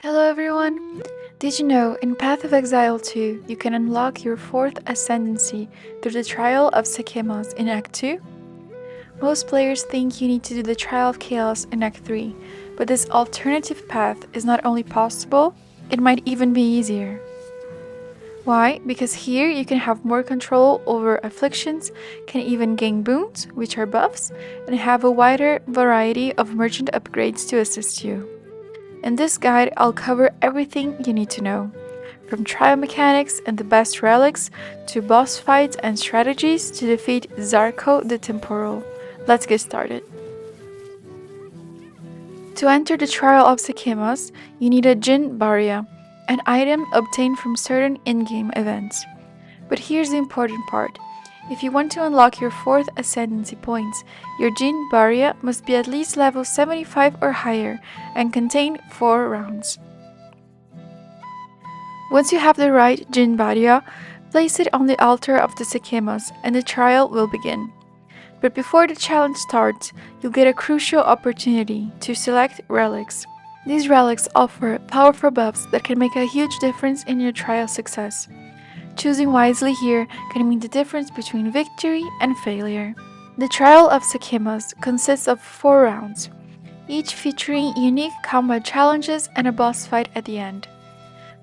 Hello everyone! Did you know in Path of Exile 2 you can unlock your Fourth Ascendancy through the Trial of Skhemas in Act 2? Most players think you need to do the Trial of Chaos in Act 3, but this alternative path is not only possible, it might even be easier. Why? Because here you can have more control over afflictions, can even gain boons, which are buffs, and have a wider variety of merchant upgrades to assist you. In this guide, I'll cover everything you need to know, from trial mechanics and the best relics, to boss fights and strategies to defeat Zarkoh the Temporal. Let's get started. To enter the Trial of Skhemas, you need a Jinn Barrier, an item obtained from certain in-game events. But here's the important part. If you want to unlock your Fourth Ascendancy points, your Jinn Barrier must be at least level 75 or higher and contain 4 rounds. Once you have the right Jinn Barrier, place it on the altar of the Sekhemas and the trial will begin. But before the challenge starts, you'll get a crucial opportunity to select Relics. These relics offer powerful buffs that can make a huge difference in your trial success. Choosing wisely here can mean the difference between victory and failure. The Trial of Skhemas consists of 4 rounds, each featuring unique combat challenges and a boss fight at the end.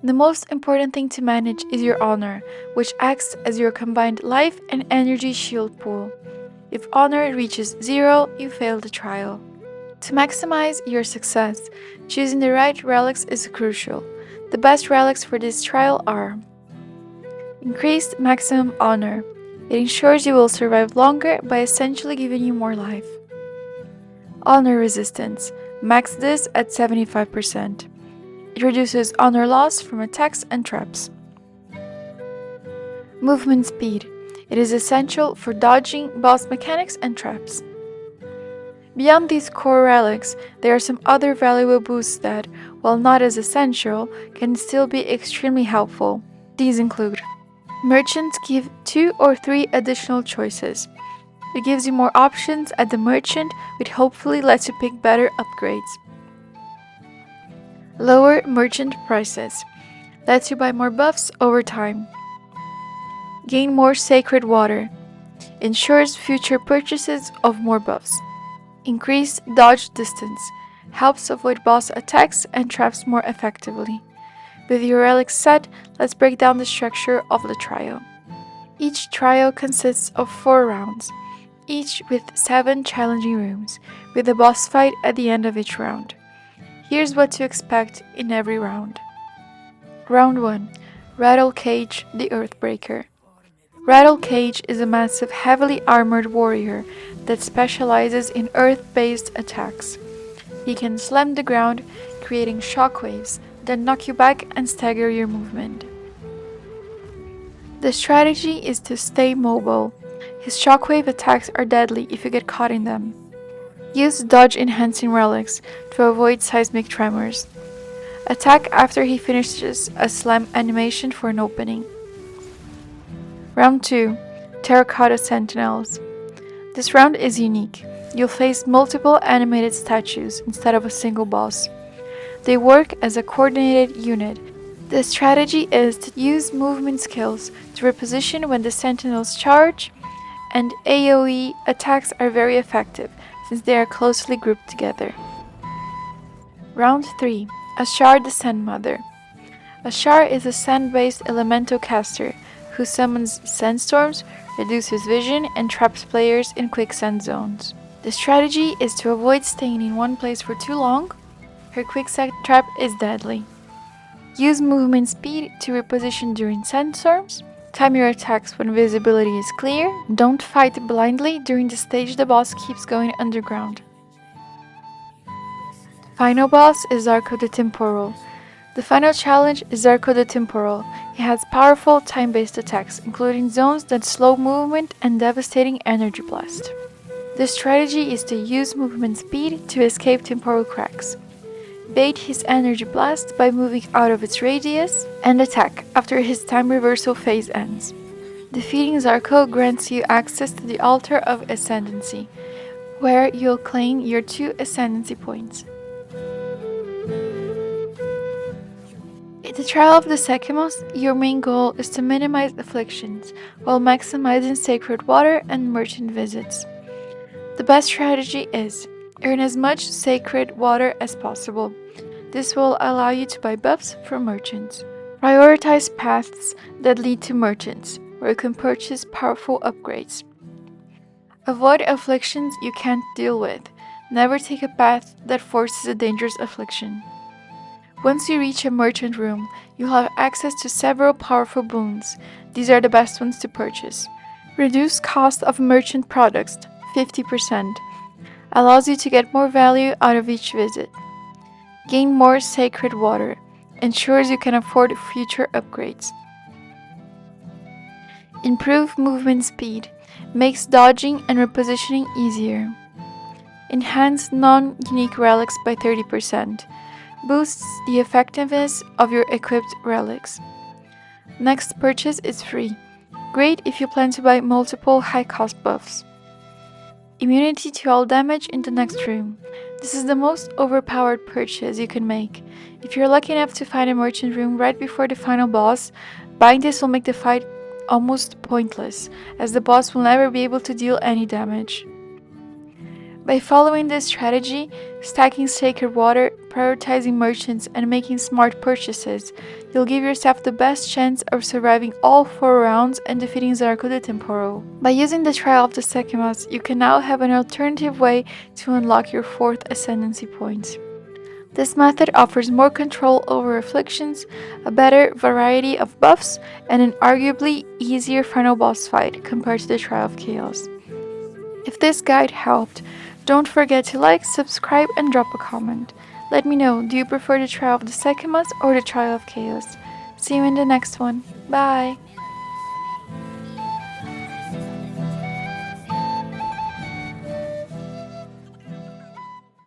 The most important thing to manage is your honor, which acts as your combined life and energy shield pool. If honor reaches 0, you fail the trial. To maximize your success, choosing the right relics is crucial. The best relics for this trial are Increased maximum honor. It ensures you will survive longer by essentially giving you more life. Honor resistance. Max this at 75%. It reduces honor loss from attacks and traps. Movement speed. It is essential for dodging boss mechanics and traps. Beyond these core relics, there are some other valuable boosts that, while not as essential, can still be extremely helpful. These include Merchants give 2 or 3 additional choices. It gives you more options at the merchant, which hopefully lets you pick better upgrades. Lower merchant prices. Lets you buy more buffs over time. Gain more sacred water. Ensures future purchases of more buffs. Increased dodge distance. Helps avoid boss attacks and traps more effectively. With your relics set, let's break down the structure of the trial. Each trial consists of 4 rounds, each with 7 challenging rooms, with a boss fight at the end of each round. Here's what to expect in every round. Round 1. Rattlecage the Earthbreaker. Rattlecage is a massive, heavily armored warrior that specializes in earth-based attacks. He can slam the ground, creating shockwaves, then knock you back and stagger your movement. The strategy is to stay mobile. His shockwave attacks are deadly if you get caught in them. Use dodge enhancing relics to avoid seismic tremors. Attack after he finishes a slam animation for an opening. Round 2. Terracotta Sentinels. This round is unique. You'll face multiple animated statues instead of a single boss. They work as a coordinated unit. The strategy is to use movement skills to reposition when the sentinels charge, and AoE attacks are very effective since they are closely grouped together. Round 3. Ashar the Sand Mother. Ashar is a sand-based elemental caster who summons sandstorms, reduces vision, and traps players in quicksand zones. The strategy is to avoid staying in one place for too long. Her quicksand trap is deadly. Use movement speed to reposition during sandstorms. Time your attacks when visibility is clear. Don't fight blindly during the stage the boss keeps going underground. Final boss is Zarkoh the Temporal. The final challenge is Zarkoh the Temporal. He has powerful time-based attacks, including zones that slow movement and devastating energy blast. The strategy is to use movement speed to escape temporal cracks. Bait his energy blast by moving out of its radius, and attack after his time reversal phase ends. Defeating Zarkoh grants you access to the Altar of Ascendancy, where you'll claim your 2 Ascendancy points. In the Trial of the Sekhemas, your main goal is to minimize afflictions while maximizing sacred water and merchant visits. The best strategy is earn as much sacred water as possible. This will allow you to buy buffs from merchants. Prioritize paths that lead to merchants, where you can purchase powerful upgrades. Avoid afflictions you can't deal with. Never take a path that forces a dangerous affliction. Once you reach a merchant room, you'll have access to several powerful boons. These are the best ones to purchase. Reduce cost of merchant products, 50%. Allows you to get more value out of each visit. Gain more sacred water. Ensures you can afford future upgrades. Improve movement speed. Makes dodging and repositioning easier. Enhance non-unique relics by 30%. Boosts the effectiveness of your equipped relics. Next purchase is free. Great if you plan to buy multiple high-cost buffs. Immunity to all damage in the next room. This is the most overpowered purchase you can make. If you're lucky enough to find a merchant room right before the final boss, buying this will make the fight almost pointless, as the boss will never be able to deal any damage. By following this strategy, stacking sacred water, prioritizing merchants, and making smart purchases, you'll give yourself the best chance of surviving all 4 rounds and defeating Zarkoh the Temporal. By using the Trial of the Sekhemas, you can now have an alternative way to unlock your Fourth Ascendancy points. This method offers more control over afflictions, a better variety of buffs, and an arguably easier final boss fight compared to the Trial of Chaos. If this guide helped, don't forget to like, subscribe, and drop a comment. Let me know, do you prefer the Trial of the Sekhemas or the Trial of Chaos? See you in the next one. Bye!